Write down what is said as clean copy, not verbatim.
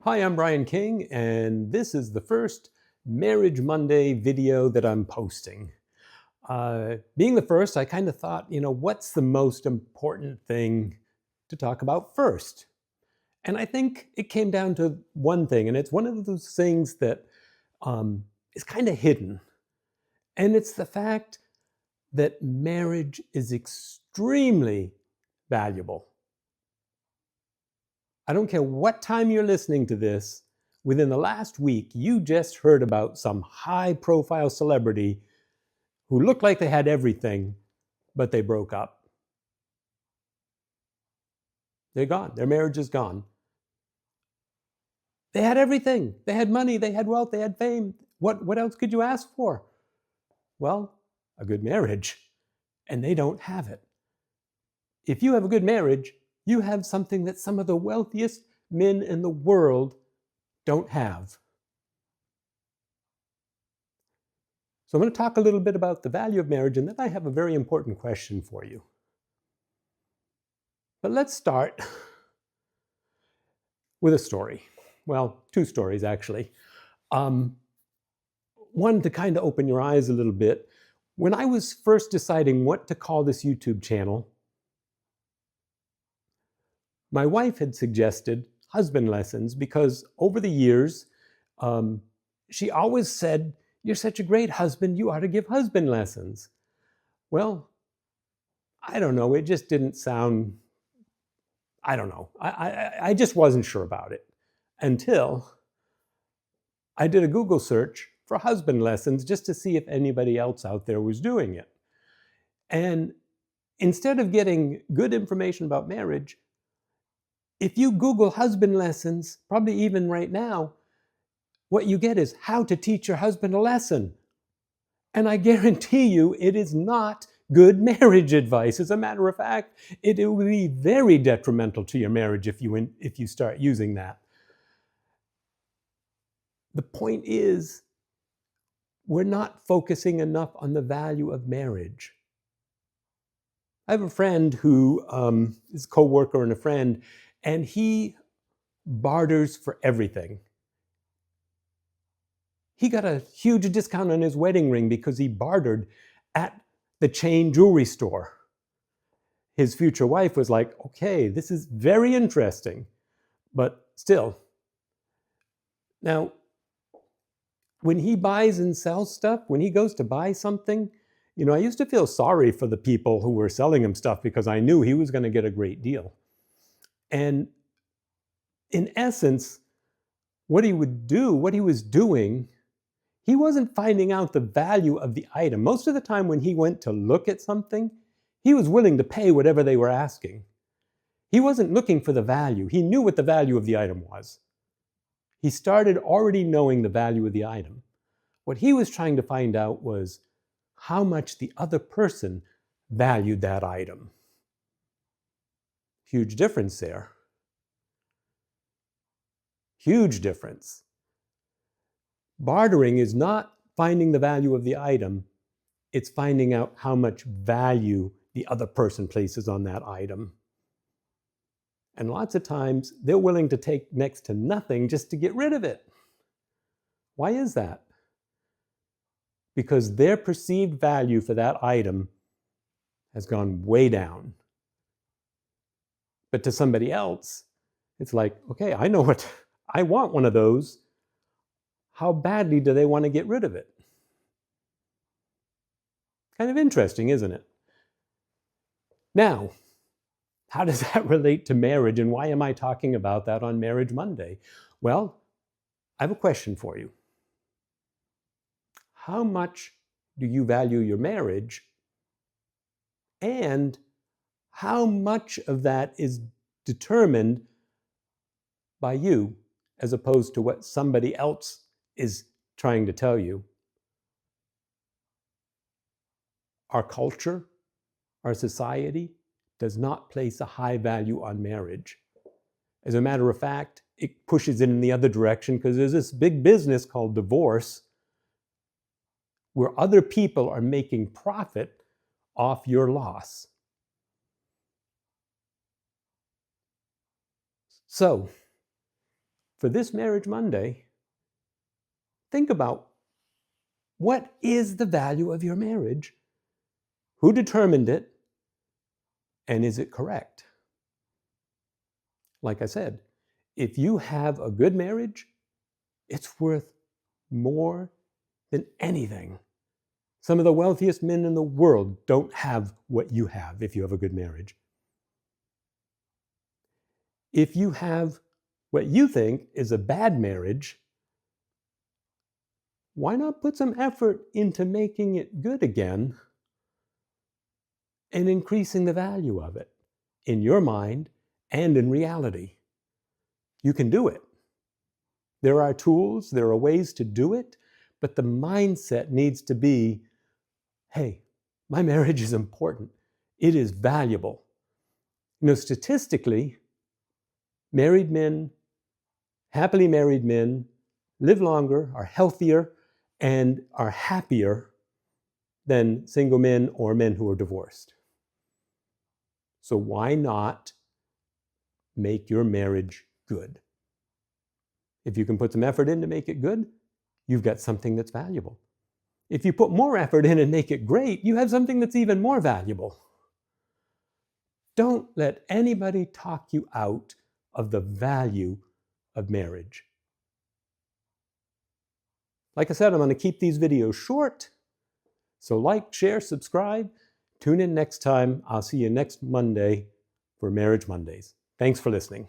Hi, I'm Brian King, and this is the first Marriage Monday video that I'm posting. Being the first, I kind of thought, what's the most important thing to talk about first? And I think it came down to one thing, and it's one of those things that is kind of hidden. And it's the fact that marriage is extremely valuable. I don't care what time you're listening to this, within the last week, you just heard about some high profile celebrity who looked like they had everything, but they broke up. They're gone. Their marriage is gone. They had everything. They had money, they had wealth, they had fame. What else could you ask for? Well, a good marriage. And they don't have it. If you have a good marriage, you have something that some of the wealthiest men in the world don't have. So I'm going to talk a little bit about the value of marriage, and then I have a very important question for you. But let's start with a story. Well, two stories, actually. One to kind of open your eyes a little bit. When I was first deciding what to call this YouTube channel, my wife had suggested husband lessons because over the years, she always said, "You're such a great husband, you ought to give husband lessons." Well, I don't know, it just didn't sound, I don't know. I just wasn't sure about it until I did a Google search for husband lessons just to see if anybody else out there was doing it. And instead of getting good information about marriage, if you Google husband lessons, probably even right now, what you get is how to teach your husband a lesson. And I guarantee you it is not good marriage advice. As a matter of fact, it will be very detrimental to your marriage if you start using that. The point is, we're not focusing enough on the value of marriage. I have a friend who is a co-worker and a friend, and he barters for everything. He got a huge discount on his wedding ring because he bartered at the chain jewelry store. His future wife was like, "Okay, this is very interesting," but still. Now, when he buys and sells stuff, when he goes to buy something, I used to feel sorry for the people who were selling him stuff because I knew he was going to get a great deal. And in essence, what he was doing, he wasn't finding out the value of the item. Most of the time when he went to look at something, he was willing to pay whatever they were asking. He wasn't looking for the value. He knew what the value of the item was. He started already knowing the value of the item. What he was trying to find out was how much the other person valued that item. Huge difference there. Huge difference. Bartering is not finding the value of the item, it's finding out how much value the other person places on that item. And lots of times, they're willing to take next to nothing just to get rid of it. Why is that? Because their perceived value for that item has gone way down. But to somebody else, it's like, okay, I know what, I want one of those. How badly do they want to get rid of it? Kind of interesting, isn't it? Now, how does that relate to marriage, and why am I talking about that on Marriage Monday? Well, I have a question for you. How much do you value your marriage, and how much of that is determined by you as opposed to what somebody else is trying to tell you? Our culture, our society does not place a high value on marriage. As a matter of fact, it pushes it in the other direction because there's this big business called divorce where other people are making profit off your loss. So, for this Marriage Monday, think about what is the value of your marriage? Who determined it? And is it correct? Like I said, if you have a good marriage, it's worth more than anything. Some of the wealthiest men in the world don't have what you have if you have a good marriage. If you have what you think is a bad marriage, why not put some effort into making it good again and increasing the value of it in your mind and in reality? You can do it. There are tools, there are ways to do it, but the mindset needs to be, hey, my marriage is important. It is valuable. Statistically, married men, happily married men, live longer, are healthier, and are happier than single men or men who are divorced. So why not make your marriage good? If you can put some effort in to make it good, you've got something that's valuable. If you put more effort in and make it great, you have something that's even more valuable. Don't let anybody talk you out of the value of marriage. Like I said, I'm going to keep these videos short. So like, share, subscribe. Tune in next time. I'll see you next Monday for Marriage Mondays. Thanks for listening.